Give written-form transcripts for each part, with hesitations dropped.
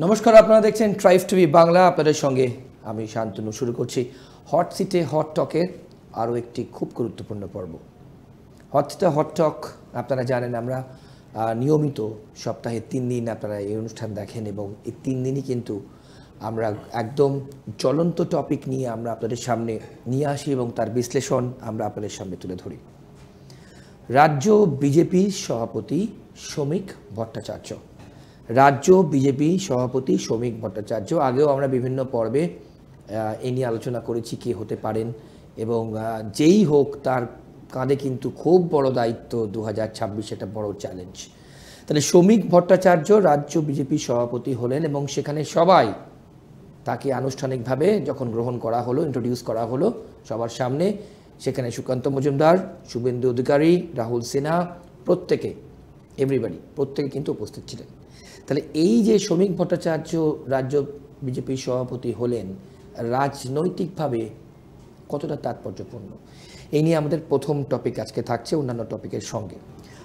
নমস্কার, আপনারা দেখছেন ট্রাইব টিভি বাংলা। আপনাদের সঙ্গে আমি শান্তনু। শুরু করছি হট সিটে হট টকের আরও একটি খুব গুরুত্বপূর্ণ পর্ব। হট সিটে হট টক আপনারা জানেন, আমরা নিয়মিত সপ্তাহে 3 দিন আপনারা এই অনুষ্ঠান দেখেন এবং এই 3 দিনই কিন্তু আমরা একদম জ্বলন্ত টপিক নিয়ে আমরা আপনাদের সামনে নিয়ে আসি এবং তার বিশ্লেষণ আমরা আপনাদের সামনে তুলে ধরি। রাজ্য বিজেপি সভাপতি শ্রমিক ভট্টাচার্য, রাজ্য বিজেপি সভাপতি শ্রমিক ভট্টাচার্য। আগেও আমরা বিভিন্ন পর্বে এ নিয়ে আলোচনা করেছি কে হতে পারেন, এবং যেই হোক তার কাঁধে কিন্তু খুব বড় দায়িত্ব। 2026 একটা বড় চ্যালেঞ্জ। তাহলে শ্রমিক ভট্টাচার্য রাজ্য বিজেপি সভাপতি হলেন এবং সেখানে সবাই তাকে আনুষ্ঠানিকভাবে যখন গ্রহণ করা হলো, ইন্ট্রোডিউস করা হলো সবার সামনে, সেখানে সুকান্ত মজুমদার, শুভেন্দু অধিকারী, রাহুল সিনহা, প্রত্যেকে কিন্তু উপস্থিত ছিলেন। তাহলে এই যে শ্রমিক ভট্টাচার্য রাজ্য বিজেপি সভাপতি হলেন, রাজনৈতিকভাবে কতটা তাৎপর্যপূর্ণ, এই নিয়ে আমাদের প্রথম টপিক আজকে থাকছে অন্যান্য টপিকের সঙ্গে।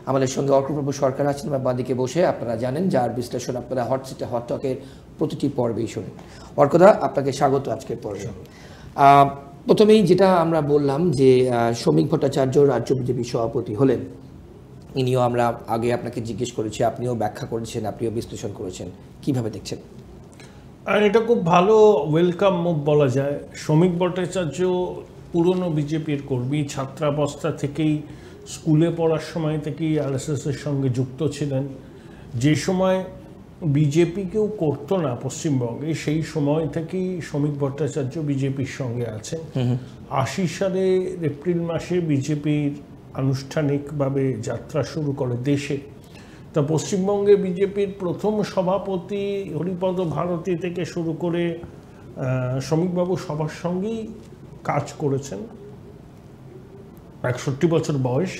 আমাদের সঙ্গে অর্কপ্রভু সরকার আছেন বা বাঁদিকে বসে, আপনারা জানেন, যার বিশ্লেষণ আপনারা হট সিটে হট টকের প্রতিটি পর্বেই শোনেন। অর্কদা, আপনাকে স্বাগত আজকের পর্বে। প্রথমেই যেটা আমরা বললাম যে শ্রমিক ভট্টাচার্য রাজ্য বিজেপি সভাপতি হলেন, ইনিও আমরা আগে আপনাকে জিজ্ঞেস করেছি, আপনিও ব্যাখ্যা করেছেন, আপনিও বিশ্লেষণ করেছেন, কিভাবে দেখছেন? আর এটা খুব ভালো ওয়েলকাম মুভ বলা যায়। শ্রমিক ভট্টাচার্য পুরনো বিজেপির কর্মী, ছাত্রাবস্থা থেকেই, স্কুলে পড়ার সময় থেকেই আরএসএসের সঙ্গে যুক্ত ছিলেন। যে সময় বিজেপি কেউ করতো না পশ্চিমবঙ্গে, সেই সময় থেকেই শ্রমিক ভট্টাচার্য বিজেপির সঙ্গে আছেন। 80 সালে এপ্রিল মাসে বিজেপির আনুষ্ঠানিকভাবে যাত্রা শুরু করে দেশে। তা পশ্চিমবঙ্গে বিজেপির প্রথম সভাপতি হরিপদ ভারতী থেকে শুরু করে শ্রমিকবাবু সবার সঙ্গেই কাজ করেছেন। 61 বছর বয়স।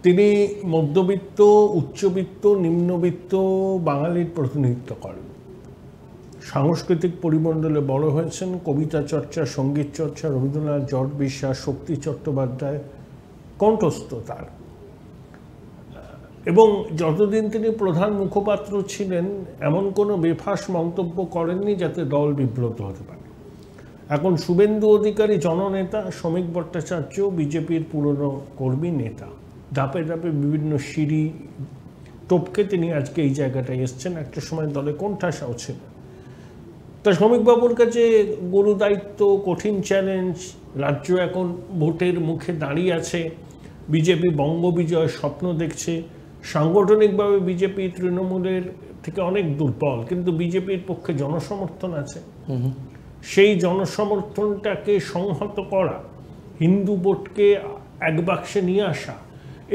তিনি মধ্যবিত্ত, উচ্চবিত্ত, নিম্নবিত্ত বাঙালির প্রতিনিধিত্ব করেন। সাংস্কৃতিক পরিমণ্ডলে বড় হয়েছেন। কবিতা চর্চা, সঙ্গীত চর্চা, রবীন্দ্রনাথ, জট বিশ্বাস, শক্তি চট্টোপাধ্যায় কণ্ঠস্থ তার। এবং যতদিন তিনি প্রধান মুখপাত্র ছিলেন, এমন কোনো বেফাঁস মন্তব্য করেননি যাতে দল বিব্রত হতে পারে। এখন শুভেন্দু অধিকারী জননেতা, শ্রমিক ভট্টাচার্য বিজেপির পুরনো কর্মী নেতা। ধাপে ধাপে বিভিন্ন সিঁড়ি টপকে তিনি আজকে এই জায়গাটায় এসছেন। একটা সময় দলে কোণঠাসাও ছিল। তা শ্রমিকবাবুর কাছে গুরু দায়িত্ব, কঠিন চ্যালেঞ্জ। রাজ্য এখন ভোটের মুখে দাঁড়িয়ে আছে। বিজেপি বঙ্গবিজয় স্বপ্ন দেখছে। সাংগঠনিকভাবে বিজেপি তৃণমূলের থেকে অনেক দুর্বল, কিন্তু বিজেপির পক্ষে জনসমর্থন আছে। সেই জনসমর্থনটাকে সংহত করা, হিন্দু ভোটকে এক বাক্সে নিয়ে আসা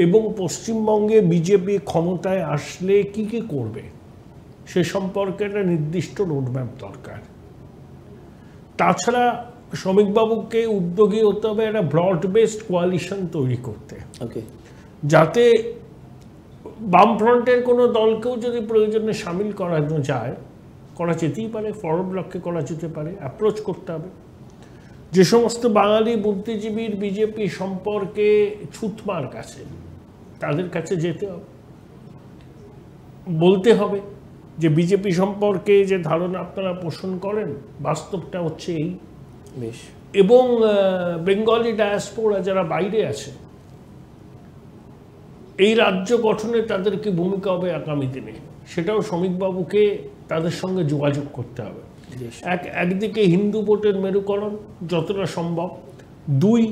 এবং পশ্চিমবঙ্গে বিজেপি ক্ষমতায় আসলে কি কি করবে সে সম্পর্কে একটা নির্দিষ্ট রোডম্যাপ দরকার। তাছাড়া শ্রমিকবাবুকে উদ্যোগী হতে হবে একটা ব্রড বেসড কোয়ালিশন তৈরি করতে, যাতে বামফ্রন্টের কোনো দলকেও যদি প্রয়োজনে সামিল করানো যায়, করা যেতেই পারে, ফরওয়ার্ড ব্লককে করা যেতে পারে, অ্যাপ্রোচ করতে হবে। যে সমস্ত বাঙালি বুদ্ধিজীবীর বিজেপি সম্পর্কে ছুতমার কাছে, তাদের কাছে যেতে হবে, বলতে হবে যে বিজেপি সম্পর্কে যে ধারণা আপনারা পোষণ করেন, বাস্তবটা হচ্ছে এই। এবং বেঙ্গলি ডায়াসপোরা যারা বাইরে আছে, এই রাজ্য গঠনে তাদের কি ভূমিকা হবে আগামী দিনে, সেটাও শ্রমিকবাবুকে তাদের সঙ্গে যোগাযোগ করতে হবে। একদিকে হিন্দু ভোটের মেরুকরণ যতটা সম্ভব, 2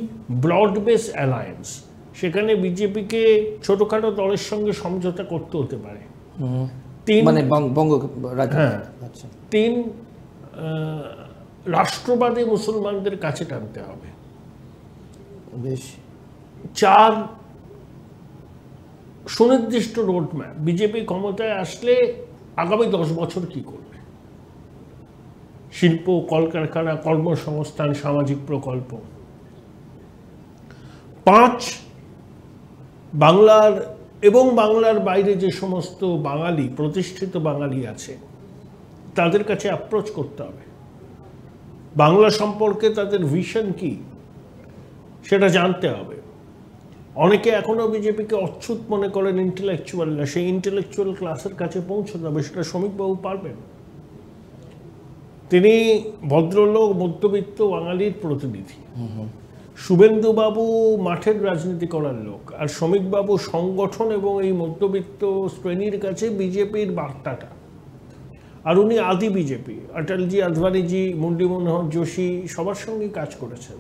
ব্রড বেস অ্যালায়েন্স, সেখানে বিজেপিকে ছোটখাটো দলের সঙ্গে সমঝোতা করতে হতে পারে। 3 রাষ্ট্রবাদী মুসলমানদের কাছে টানতে হবে। 4 সুনির্দিষ্ট রোডম্যাপ, বিজেপি ক্ষমতায় আসলে আগামী 10 বছর কি করবে, শিল্প, কলকারখানা, কর্মসংস্থান, সামাজিক প্রকল্প। 5 বাংলার এবং বাংলার বাইরে যে সমস্ত বাঙালি, প্রতিষ্ঠিত বাঙালি আছে, তাদের কাছে অ্যাপ্রোচ করতে হবে। বাংলা সম্পর্কে তাদের ভিশন কি সেটা জানতে হবে। অনেকে এখনও বিজেপিকে অচ্ছুত মনে করেন, ইন্টেলেকচুয়াল না। সেই ইন্টেলেকচুয়াল ক্লাসের কাছে পৌঁছতে হবে, সেটা শ্রমিকবাবু পারবেন। তিনি ভদ্রলোক, মধ্যবিত্ত বাঙালির প্রতিনিধি। শুভেন্দুবাবু মাঠের রাজনীতি করার লোক, আর শ্রমিকবাবু সংগঠন এবং এই মধ্যবিত্ত শ্রেণীর কাছে বিজেপির বার্তাটা। আর উনি আদি বিজেপি, অটলজি, আদভানিজি, মুরলী মনোহর যোশী সবার সঙ্গে কাজ করেছেন।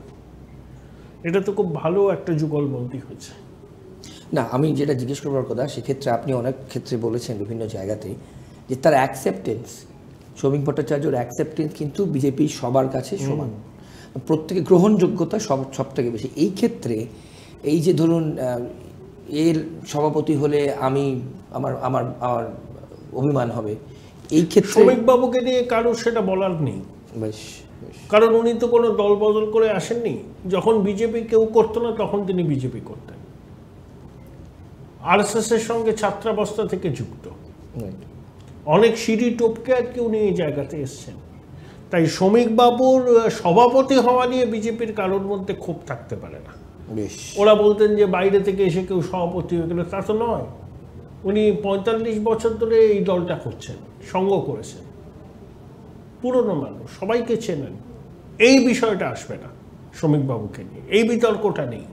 এটা তো খুব ভালো একটা যুগলবন্দী হয়েছে। না, আমি যেটা জিজ্ঞেস করবার কথা, সেক্ষেত্রে আপনি অনেক ক্ষেত্রে বলেছেন বিভিন্ন জায়গাতেই যে তার অ্যাকসেপ্টেন্স, শ্রমিক ভট্টাচার্যর অ্যাকসেপ্টেন্স কিন্তু বিজেপি সবার কাছে সমান, প্রত্যেকে গ্রহণযোগ্যতা সব থেকে বেশি। এই ক্ষেত্রে এই যে ধরুন এর সভাপতি হলে আমার আমার আমার অভিমান হবে, এই ক্ষেত্রে শ্রমিকবাবুকে নিয়ে কারোর সেটা বলার নেই। বেশ, কারণ উনি তো কোনো দল বদল করে আসেননি। যখন বিজেপি কেউ করতো না তখন তিনি বিজেপি করতেন। আরএসএস এর সঙ্গে ছাত্রাবস্থা থেকে যুক্ত, অনেক সিঁড়ি টপকে আর কি উনি এই জায়গাতে এসছেন। তাই শ্রমিকবাবুর সভাপতি হওয়া নিয়ে বিজেপির কারোর মধ্যে ক্ষোভ থাকতে পারে না। ওরা বলতেন যে বাইরে থেকে এসে কেউ সভাপতি হয়ে গেল, তা তো নয়। উনি 45 বছর ধরে এই দলটা করছেন, সঙ্গ করেছেন, পুরনো মানুষ, সবাইকে চেনেন। এই বিষয়টা আসবে না শ্রমিকবাবুকে নিয়ে, এই বিতর্কটা নেই।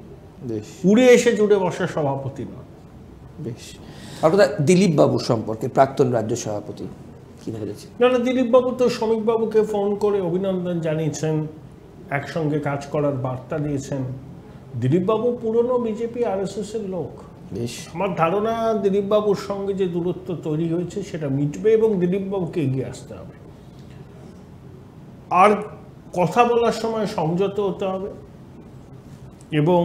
উড়ে এসে জুড়ে বসা সভাপতি নয়। বেশ, আপনার দিলীপ বাবু সম্পর্কে, প্রাক্তন রাজ্য সভাপতি, কি বলেছেন? না, দিলীপবাবু তো শ্রমিকবাবুকে ফোন করে অভিনন্দন জানিয়েছেন, একসঙ্গে কাজ করার বার্তা দিয়েছেন। দিলীপবাবু পুরনো বিজেপি আরএসএস এর লোক। আমার ধারণা দিলীপবাবুর সঙ্গে যে দূরত্ব তৈরি হয়েছে সেটা মিটবে এবং দিলীপবাবুকে এগিয়ে আসতে হবে। আর কথা বলার সময় সংযত হতে হবে এবং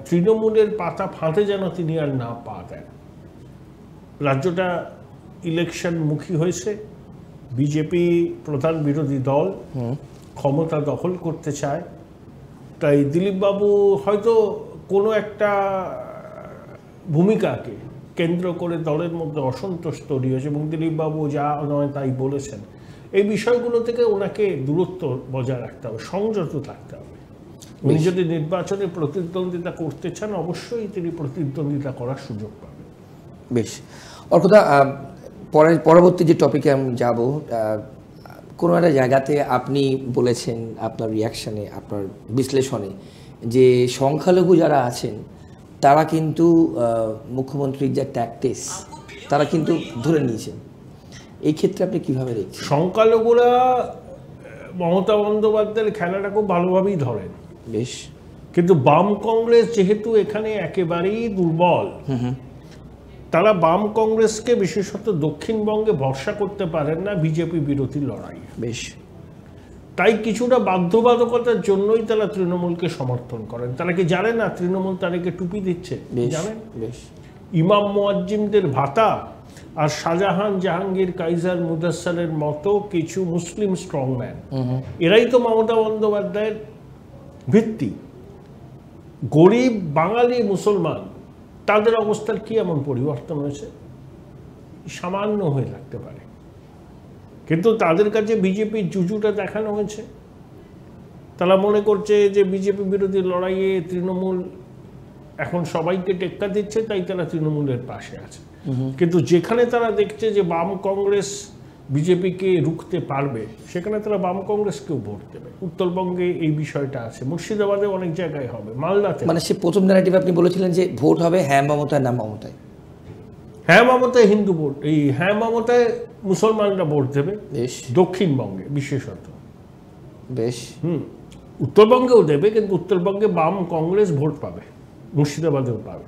তৃণমূলের পাতা ফাঁদে যেন তিনি আর না পা দেন। রাজ্যটা ইলেকশন মুখী হয়েছে, বিজেপি প্রধান বিরোধী দল, ক্ষমতা দখল করতে চায়। তাই দিলীপবাবু হয়তো কোনো একটা ভূমিকাকে কেন্দ্র করে দলের মধ্যে অসন্তোষ তৈরি হয়েছে এবং দিলীপবাবু যা নয় তাই বলেছেন। এই বিষয়গুলো থেকে ওনাকে দূরত্ব বজায় রাখতে হবে, সংযত থাকতে হবে। উনি যদি নির্বাচনে প্রতিদ্বন্দ্বিতা করতে চান, অবশ্যই তিনি প্রতিদ্বন্দ্বিতা করার সুযোগ পাবেন। বেশ, অর্কদা, পরবর্তী যে টপিকে আমি যাব, কোনো একটা জায়গাতে আপনি বলেছেন আপনার রিয়াকশানে, আপনার বিশ্লেষণে, যে সংখ্যালঘু যারা আছেন তারা কিন্তু মুখ্যমন্ত্রীর যে ট্যাকটিক্স তারা কিন্তু ধরে নিয়েছেন। এই ক্ষেত্রে আপনি কীভাবে দেখছেন? সংখ্যালঘুরা মমতা বন্দ্যোপাধ্যায়ের খেলাটা খুব ভালোভাবেই ধরেন। বেশ, কিন্তু বাম কংগ্রেস যেহেতু এখানে একেবারেই দুর্বল, তারা বাম কংগ্রেসকে বিশেষত দক্ষিণবঙ্গে ভরসা করতে পারেন না বিজেপি বিরোধী লড়াই। বেশ, তাই কিছুটা বাধ্যবাধকতার জন্যই তারা তৃণমূলকে সমর্থন করেন। তারা কি জানে না তৃণমূল তাদেরকে টুপি দিচ্ছে? জানেন। ইমাম মুয়াজ্জিমদের ভাতা আর শাহজাহান, জাহাঙ্গীর, কাইজার, মুদাসসারের মতো কিছু মুসলিম স্ট্রংম্যান, এরাই তো মমতা বন্দ্যোপাধ্যায়ের ভিত্তি। গরিব বাঙালি মুসলমান, তাদের অবস্থার কি এমন পরিবর্তন হয়েছে? সামান্য হয়ে লাগতে পারে, কিন্তু তাদের কাছে বিজেপির জুজুটা দেখানো হয়েছে। তারা মনে করছে যে বিজেপি বিরোধী লড়াইয়ে তৃণমূল এখন সবাইকে টেক্কা দিচ্ছে, তাই তারা তৃণমূলের পাশে আছে। কিন্তু যেখানে তারা দেখছে যে বাম কংগ্রেস বিজেপিকে রুখতে পারবে, সেখানে তারা বাম কংগ্রেসকেও ভোট দেবে। উত্তরবঙ্গে এই বিষয়টা আছে, মুর্শিদাবাদে অনেক জায়গায় হবে, মালদাতে। মানে সে প্রথম ন্যারেটিভ আপনি বলেছিলেন যে ভোট হবে হ্যাঁ মমতায় না মমতায়। হ্যাঁ মমতায় হিন্দু ভোট, এই হ্যাঁ মমতায় মুসলমানরা ভোট দেবে দক্ষিণবঙ্গে বিশেষত। বেশ, উত্তরবঙ্গেও দেবে, কিন্তু উত্তরবঙ্গে বাম কংগ্রেস ভোট পাবে, মুর্শিদাবাদেও পাবে।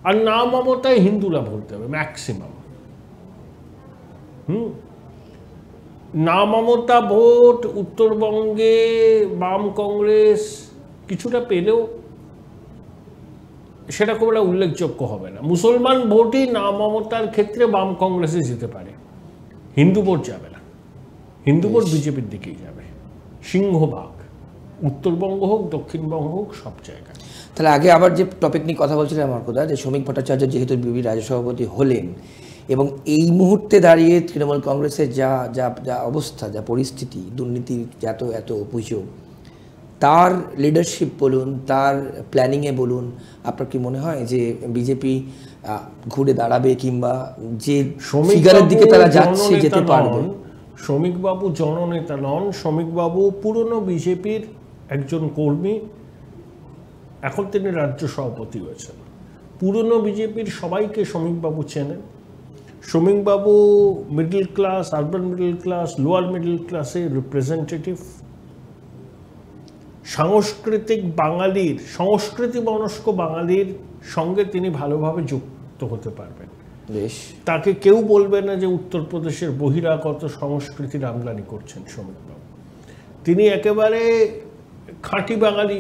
আর না মমতায় হিন্দুরা ভোট দেবে ম্যাক্সিমাম। না মমতা ভোট উত্তরবঙ্গে বাম কংগ্রেস কিছুটা পেলেও সেটা খুব একটা উল্লেখযোগ্য হবে না। মুসলমান ভোটই না মমতার ক্ষেত্রে বাম কংগ্রেসে যেতে পারে, হিন্দু ভোট যাবে না। হিন্দু ভোট বিজেপির দিকেই যাবে সিংহভাগ, উত্তরবঙ্গ হোক দক্ষিণবঙ্গ হোক সব জায়গায়। তাহলে আগে আবার যে টপিক নিয়ে কথা বলছিলাম আমার কথা, যে শ্রমিক ভট্টাচার্য যেহেতু বিজেপি রাজ্য সভাপতি হলেন এবং এই মুহূর্তে দাঁড়িয়ে তৃণমূল কংগ্রেসের যা যা যা অবস্থা, যা পরিস্থিতি, দুর্নীতির এত অভিযোগ, তার লিডারশিপ বলুন, তার প্ল্যানিংয়ে বলুন, আপনার কি মনে হয় যে বিজেপি ঘুরে দাঁড়াবে কিংবা যে ফিগারের দিকে তারা যাচ্ছে যেতে পারবে? শ্রমিকবাবু জননেতা নন, শ্রমিকবাবু পুরনো বিজেপির একজন কর্মী, এখন তিনি রাজ্য সভাপতি হয়েছেন। পুরনো বিজেপির সবাইকে শ্রমিকবাবু চেনেন। শ্রমিকবাবু middle class, urban middle class, lower middle ক্লাসের রিপ্রেজেন্টেটিভ। সাংস্কৃতিক বাঙালির, সংস্কৃতি মনস্ক বাঙালির সঙ্গে তিনি ভালোভাবে যুক্ত হতে পারবেন। বেশ, তাকে কেউ বলবে না যে উত্তরপ্রদেশের বহিরাগত সংস্কৃতির আমদানি করছেন শ্রমিকবাবু। তিনি একেবারে খাঁটি বাঙালি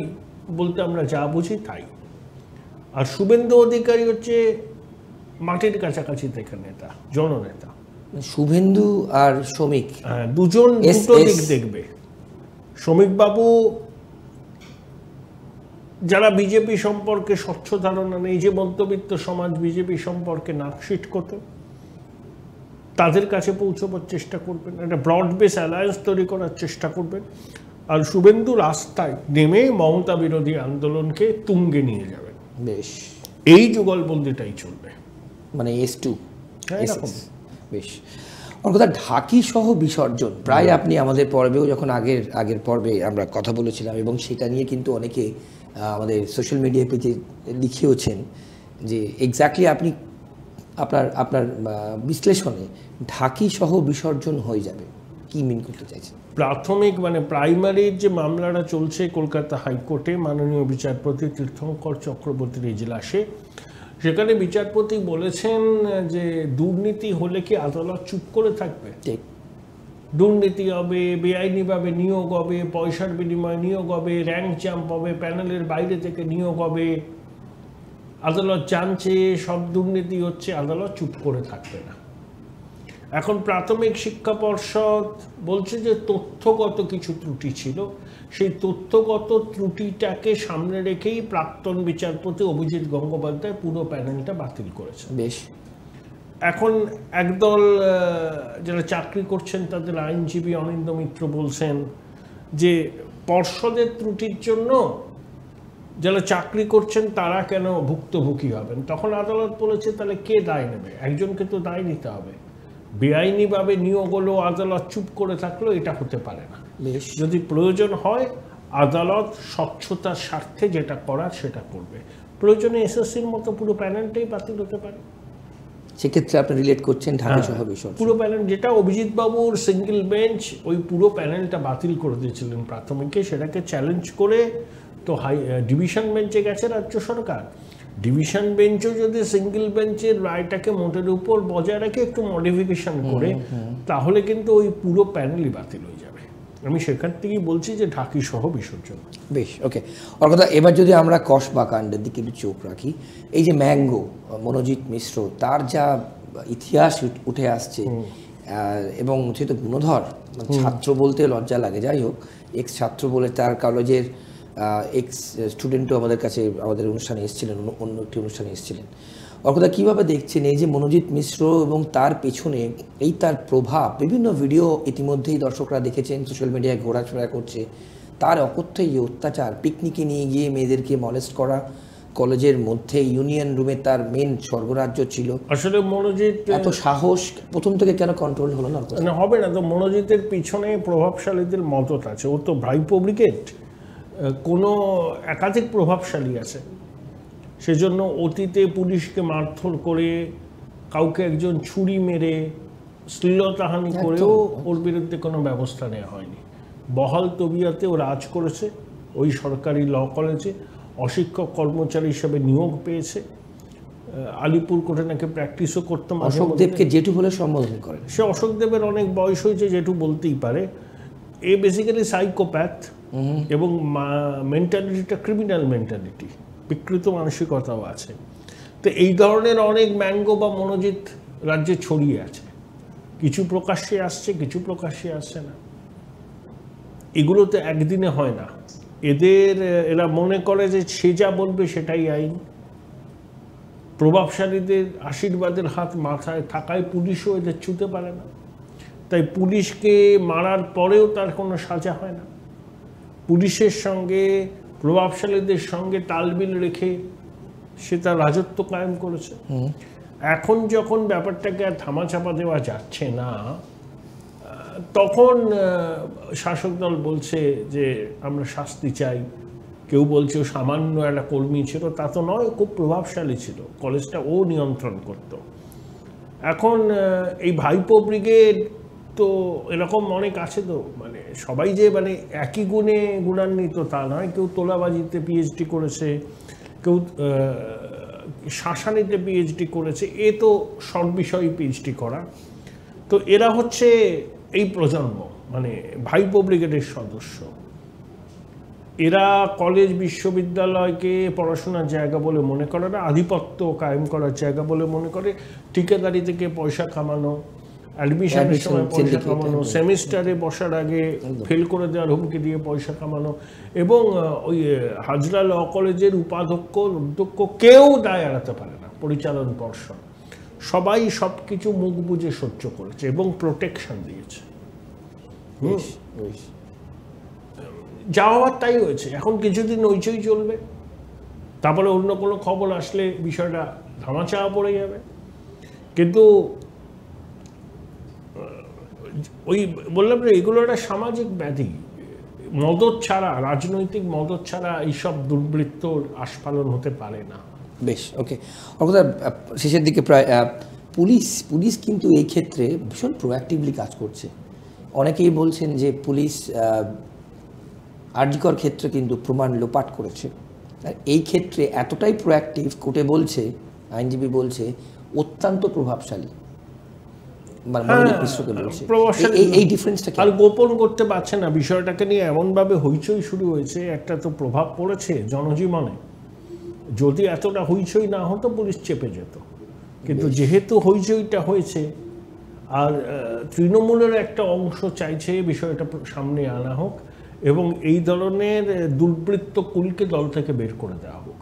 বলতে আমরা যা বুঝি তাই। আর শুভেন্দু অধিকারী হচ্ছে মাটির কাছাকাছি থেকে নেতা, জননেতা। শুভেন্দু আর শ্রমিক দুজন দুটো দিক দেখবে। শ্রমিকবাবু যারা বিজেপি সম্পর্কে স্বচ্ছ ধারণা নেই, যে মধ্যবিত্ত সমাজ বিজেপি সম্পর্কে নাকশিট করত, তাদের কাছে পৌঁছবার চেষ্টা করবেন, একটা ব্রড বেস অ্যালায়েন্স তৈরি করার চেষ্টা করবেন। আর শুভেন্দু রাস্তায় নেমে মমতা বিরোধী আন্দোলনকে তুঙ্গে নিয়ে যাবেন। বেশ, এই যুগলবন্দিটাই চলবে, মানে S2। এরকম। বেশ, ওর কথা ঢাকি সহ বিসর্জন প্রায় আপনি আমাদের পর্বেও যখন আগের পর্বে আমরা কথা বলেছিলাম, এবং সেটা নিয়ে কিন্তু অনেকে আমাদের সোশ্যাল মিডিয়া পেজে লিখেওছেন যে এক্স্যাক্টলি আপনি আপনার বিশ্লেষণে ঢাকি সহ বিসর্জন হয়ে যাবে, কি মিন করতে চাইছেন? প্রাথমিক মানে প্রাইমারির যে মামলাটা চলছে কলকাতা হাইকোর্টে মাননীয় বিচারপতি তীর্থঙ্কর চক্রবর্তীর এজলাসে, সেখানে বিচারপতি বলেছেন যে দুর্নীতি হলে কি আদালত চুপ করে থাকবে? দুর্নীতি হবে, বেআইনিভাবে নিয়োগ হবে, পয়সার বিনিময়ে নিয়োগ হবে, র্যাঙ্ক জাম্প হবে, প্যানেলের বাইরে থেকে নিয়োগ হবে, আদালত জানছে সব দুর্নীতি হচ্ছে, আদালত চুপ করে থাকবে না। এখন প্রাথমিক শিক্ষা পর্ষদ বলছে যে তথ্যগত কিছু ত্রুটি ছিল, সেই তথ্যগত ত্রুটিটাকে সামনে রেখেই প্রাক্তন বিচারপতি অভিজিৎ গঙ্গোপাধ্যায় পুরো প্যানেলটা বাতিল করেছে। বেশ, এখন একদল যারা চাকরি করছেন তাদের আইনজীবী অনিন্দ মিত্র বলছেন যে পর্ষদের ত্রুটির জন্য যারা চাকরি করছেন তারা কেন ভুক্তভোগী হবেন। তখন আদালত বলেছে তাহলে কে দায় নেবে? একজনকে তো দায় নিতে হবে। বেআইনিভাবে নিয়োগ হলো, আদালত চুপ করে থাকলো, এটা হতে পারে না। যদি প্রয়োজন হয় আদালত স্বচ্ছতার স্বার্থে যেটা করার সেটা করবে। প্রয়োজনে এসএসসির মতো পুরো প্যানেলটাই বাতিল হতে পারে। সেক্ষেত্রে আপনি রিলেট করছেন ঢাকা সহ বিসর্জন, পুরো প্যানেল, যেটা অভিজিৎ বাবুর সিঙ্গেল বেঞ্চ ওই পুরো প্যানেলটা বাতিল করে দিয়েছিলেন প্রাথমিকে, সেটাকে চ্যালেঞ্জ করে তো ডিভিশন বেঞ্চে গেছে রাজ্য সরকার। ডিভিশন বেঞ্চও যদি সিঙ্গেল বেঞ্চের রায়টাকে মোটের উপর বজায় রেখে একটু মডিফিকেশন করে, তাহলে কিন্তু ওই পুরো প্যানেলই বাতিল হয়ে যাবে। আমি সেখান থেকেই বলছি যে ঢাকি সহ বিসর্জন। বেশ, ওকে। ওর কথা এবার যদি আমরা কসবা কাণ্ডের দিকে একটু চোখ রাখি, এই যে ম্যাঙ্গো মনোজিৎ মিশ্র, তার যা ইতিহাস উঠে আসছে, এবং সে তো গুণধর, ছাত্র বলতে লজ্জা লাগে, যাই হোক, এক্স ছাত্র বলে তার কলেজের এক্স স্টুডেন্টও আমাদের কাছে আমাদের অনুষ্ঠানে এসেছিলেন, অন্য একটি অনুষ্ঠানে এসেছিলেন। ওর কথা কীভাবে দেখছেন এই যে মনোজিৎ মিশ্র এবং তার পেছনে এই তার প্রভাব? বিভিন্ন ভিডিও ইতিমধ্যেই দর্শকরা দেখেছেন, সোশ্যাল মিডিয়ায় ঘোরাফেরা করছে, তার অকথ্য এই অত্যাচার, পিকনিকে নিয়ে গিয়ে মেয়েদেরকে মলেস্ট করা, কলেজের মধ্যে ইউনিয়ন রুমে তার মেন স্বর্গরাজ্য ছিল। আসলে মনোজিৎ এত সাহস প্রথম থেকে কেন কন্ট্রোল হলো না? হবে না তো, মনোজিতের পিছনে প্রভাবশালীদের মদত আছে। ও তো ভাইপো ব্রিগেড, কোনো একাধিক প্রভাবশালী আছে। সেজন্য অতীতে পুলিশকে মারধর করে, কাউকে একজন ছুরি মেরে, শ্লীলতাহানি করেও ওর বিরুদ্ধে কোনো ব্যবস্থা নেওয়া হয়নি। বহাল তবিয়াতেও রাজ করেছে ওই সরকারি ল কলেজে, অশিক্ষক কর্মচারী হিসেবে নিয়োগ পেয়েছে। আলিপুর কোর্টে নাকি প্র্যাকটিসও করতাম। অশোকদেবকে জেঠু বলে সম্বোধন করেন। সে অশোকদেবের অনেক বয়স হয়েছে, জেঠু বলতেই পারে। এ বেসিক্যালি সাইকোপ্যাথ, এবং মেন্টালিটিটা ক্রিমিনাল মেন্টালিটি, বিকৃত মানসিকতাও আছে। তো এই ধরনের অনেক ম্যাঙ্গো বা মনোজিৎ রাজ্যে ছড়িয়ে আছে। কিছু প্রকাশ্যে আসছে, কিছু প্রকাশ্যে আসছে না। এগুলো তো একদিনে হয় না। এরা মনে করে যে সে যা বলবে সেটাই আইন। প্রভাবশালীদের আশীর্বাদের হাত মাথায় থাকায় পুলিশও এদের ছুঁতে পারে না। তাই পুলিশকে মারার পরেও তার কোনো সাজা হয় না। পুলিশের সঙ্গে, প্রভাবশালীদের সঙ্গে তালমিল রেখে সে তার রাজত্ব কায়েম করেছে। এখন যখন ব্যাপারটাকে আর থামাচাপা দেওয়া যাচ্ছে না, তখন শাসক দল বলছে যে আমরা শাস্তি চাই, কেউ বলছে ও সামান্য একটা কর্মী ছিল, তা তো নয়, খুব প্রভাবশালী ছিল, কলেজটা ও নিয়ন্ত্রণ করত। এখন এই ভাইপো ব্রিগেড তো এরকম অনেক আছে, তো মানে সবাই যে মানে একই গুণে গুণান্বিত তা নয়, কেউ তোলাবাজিতে পিএইচডি করেছে, কেউ শাসানিতে পিএইচডি করেছে, এ তো শর্ট বিষয়ে পিএইচডি করা। তো এরা হচ্ছে এই প্রজন্ম, মানে ভাইপো ব্রিগেডের সদস্য। এরা কলেজ বিশ্ববিদ্যালয়কে পড়াশোনার জায়গা বলে মনে করে না, আধিপত্য কায়েম করার জায়গা বলে মনে করে। ঠিকাদারি থেকে পয়সা কামানো, অ্যাডমিশনের সময় পয়সা কামানো, সেমিস্টারে বসার আগে ফেল করে দেওয়ার হুমকি দিয়ে পয়সা কামানো, এবং ওই হাজরা ল কলেজের উপাধ্যক্ষ অধ্যক্ষ কেউ দায় এড়াতে পারে না, পরিচালন পর্ষদ সবাই সব কিছু মুখ বুঝে সহ্য করেছে এবং প্রোটেকশন দিয়েছে। যা হওয়ার তাই হয়েছে। এখন কিছুদিন ওইচই চলবে, তারপরে অন্য কোনো খবর আসলে বিষয়টা ধামাচাপা পড়ে যাবে। কিন্তু ওই বললাম যে এগুলো একটা সামাজিক ব্যাধি। মদত ছাড়া, রাজনৈতিক মদত ছাড়া এইসব দুর্বৃত্তর আস্ফালন হতে পারে না। বেশ, ওকে। অর্থাৎ শেষের দিকে প্রায় পুলিশ কিন্তু এই ক্ষেত্রে ভীষণ প্রোঅ্যাক্টিভলি কাজ করছে। অনেকেই বলছেন যে পুলিশ আরজিকর ক্ষেত্রে কিন্তু প্রমাণ লোপাট করেছে, আর এই ক্ষেত্রে এতটাই প্রোঅ্যাক্টিভ, কোর্টে বলছে, আইনজীবী বলছে অত্যন্ত প্রভাবশালী। এই ডিফারেন্সটা আর গোপন করতে পারছে না বিষয়টাকে নিয়ে, এমনভাবে হইচই শুরু হয়েছে, একটা তো প্রভাব পড়েছে জনজীবনে। যদি এতটা হইচই না হতো পুলিশ চেপে যেত, কিন্তু যেহেতু হইচইটা হয়েছে, আর তৃণমূলের একটা অংশ চাইছে বিষয়টা সামনে আনা হোক এবং এই ধরনের দুর্বৃত্ত কুলকে দল থেকে বের করে দেওয়া হোক।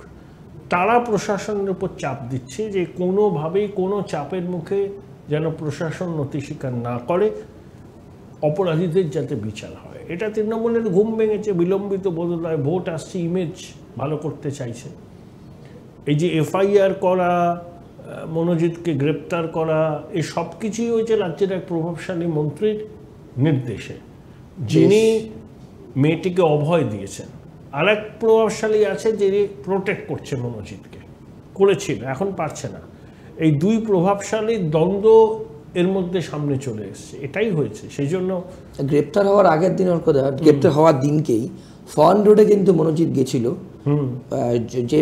তারা প্রশাসনের উপর চাপ দিচ্ছে যে কোনোভাবেই কোনো চাপের মুখে যেন প্রশাসন নতি স্বীকার না করে, অপরাধীদের যাতে বিচার হয়। এটা তৃণমূলের ঘুম ভেঙেছে। বিলম্বিত বোধোদয় ভোট আসছে, ইমেজ ভালো করতে চাইছে। এই যে এফআইআর করা, মনোজিৎকে গ্রেপ্তার করা, এই সব কিছুই হয়েছে রাজ্যের এক প্রভাবশালী মন্ত্রীর নির্দেশে, যিনি মেয়েটিকে অভয় দিয়েছেন। আর এক প্রভাবশালী আছে যিনি প্রোটেক্ট করছে মনোজিৎকে, করেছিল, এখন পারছে না। এই দুই প্রভাবশালী দ্বন্দ্ব এর মধ্যে সামনে চলে এসছে, এটাই হয়েছে। সেই জন্য গ্রেপ্তার হওয়ার আগের দিন, গ্রেপ্তার হওয়ার দিনকেই ফন রোডে কিন্তু মনোজিৎ গেছিল, যে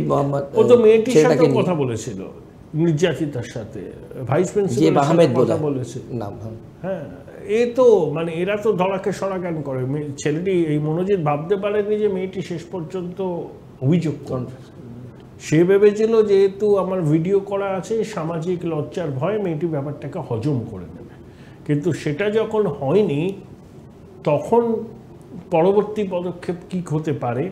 ও তো মেয়েটির সাথে কথা বলেছিল, নির্যাতিতার সাথে, ভাইস প্রিন্সিপাল কথা বলেছে নাম। হ্যাঁ, এ তো মানে এরা তো ধরাকে সরাজ্ঞান করে। ছেলেটি, এই মনোজিৎ ভাবতে পারেনি যে মেয়েটি শেষ পর্যন্ত অভিযোগ করবে। সে ভেবেছিল যেহেতু আমার ভিডিও করা আছে, সামাজিক লজ্জার ভয়ে মেয়েটি ব্যাপারটাকে হজম করে নেবে, কিন্তু সেটা যখন হয়নি তখন পরবর্তী পদক্ষেপ কী হতে পারে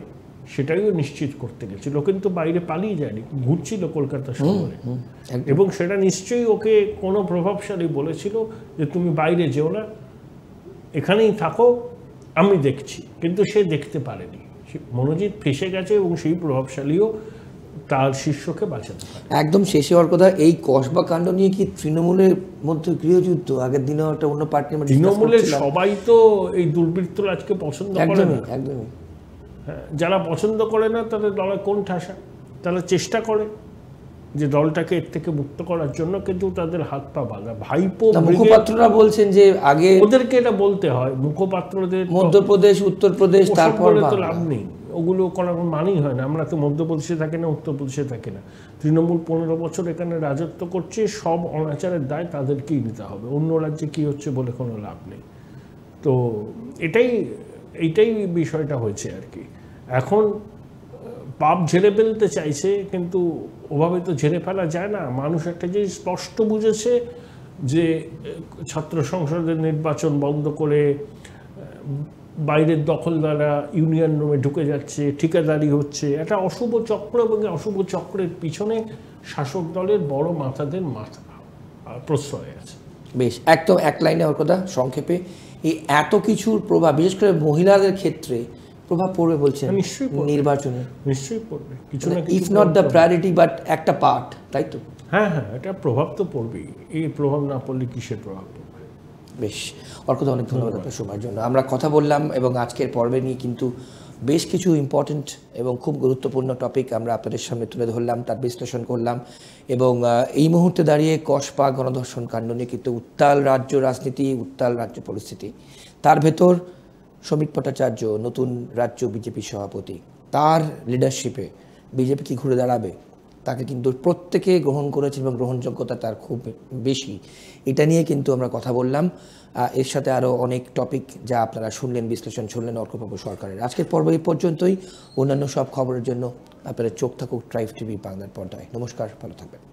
সেটাইও নিশ্চিত করতে গেছিল। কিন্তু বাইরে পালিয়ে যায়নি, ঘুরছিল কলকাতা শহরে, এবং সেটা নিশ্চয়ই ওকে কোনো প্রভাবশালী বলেছিল যে তুমি বাইরে যেও না, এখানেই থাকো, আমি দেখছি। কিন্তু সে দেখতে পারেনি, মনোজিৎ ফেসে গেছে এবং সেই প্রভাবশালীও তার শিষ্যকে বাঁচাতে পারে। একদম শেষে হওয়ার কথা, এই কসবা কাণ্ড নিয়ে কি তৃণমূলের মধ্যে গৃহযুদ্ধ? আগের দিনেও একটা অন্য পার্টির মধ্যে তৃণমূলের সবাই তো এই দুর্বৃত্তরা আজকে পছন্দ করে না। একদমই। হ্যাঁ, যারা পছন্দ করে না তাদের দলে কোন ঠাসা, তারা চেষ্টা করে যে দলটাকে এর থেকে মুক্ত করার জন্য, কিন্তু তাদের হাত পা বাঁধা। ভাইপো মুখপাত্ররা বলছেন যে আগে ওদেরকে এটা বলতে হয়, মুখপাত্রদের মধ্যপ্রদেশ, উত্তরপ্রদেশ, তারপর তো লাভ নেই, ওগুলো করার মানেই হয় না। আমরা তো মধ্যপ্রদেশে থাকি না, উত্তরপ্রদেশে থাকি না। তৃণমূল 15 বছর এখানে রাজত্ব করছে, সব অনাচারের দায় তাদেরকেই নিতে হবে, অন্য রাজ্যে কী হচ্ছে বলে কোনো লাভ নেই। তো এইটাই বিষয়টা হয়েছে আর কি। এখন পাপ ঝেড়ে ফেলতে চাইছে, কিন্তু ওভাবে তো ঝেড়ে ফেলা যায় না। মানুষ একটা যে স্পষ্ট বুঝেছে যে ছাত্র সংসদের নির্বাচন বন্ধ করে বাইরের দখলদাররা ইউনিয়ন রুমে ঢুকে যাচ্ছে, ঠিকাদারি হচ্ছে, একটা অশুভ চক্র, এবং অশুভ চক্রের পিছনে শাসক দলের বড় মাথাদের প্রশ্রয় আছে। বেশ, একদম এক লাইনে ওর কথা সংক্ষেপে, এই এত কিছুর প্রভাব বিশেষ করে মহিলাদের ক্ষেত্রে প্রভাব পড়বে বলছেন নির্বাচনে? নিশ্চয়ই পড়বে, কিছু না কিছু, if not the priority but একটা পার্ট, তাই তো? হ্যাঁ, এটা প্রভাব তো পড়বেই। এই প্রভাব না পড়লে কিসের প্রভাব পড়বে? বেশ, অর্কদা অনেক ধন্যবাদ আপনার সময়ের জন্য। আমরা কথা বললাম এবং আজকের পর্বে নিয়ে কিন্তু বেশ কিছু ইম্পর্টেন্ট এবং খুব গুরুত্বপূর্ণ টপিক আমরা আপনাদের সামনে তুলে ধরলাম, তার বিশ্লেষণ করলাম এবং এই মুহূর্তে দাঁড়িয়ে কসবা গণধর্ষণ কাণ্ড নিয়ে কিন্তু উত্তাল রাজ্য রাজনীতি, উত্তাল রাজ্য পরিস্থিতি। তার ভেতর শ্রমিক ভট্টাচার্য নতুন রাজ্য বিজেপি সভাপতি, তার লিডারশিপে বিজেপি কি ঘুরে দাঁড়াবে, তাকে কিন্তু প্রত্যেকে গ্রহণ করেছে এবং গ্রহণযোগ্যতা তার খুব বেশি। এটা নিয়ে কিন্তু আমরা কথা বললাম। এর সাথে আরও অনেক টপিক যা আপনারা শুনলেন, বিশ্লেষণ শুনলেন অর্কপ্রভু সরকারের। আজকের পর্ব এই পর্যন্তই। অন্যান্য সব খবরের জন্য আপনারা চোখ থাকুক ট্রাইব টিভি বাংলার পর্দায়। নমস্কার, ভালো থাকবেন।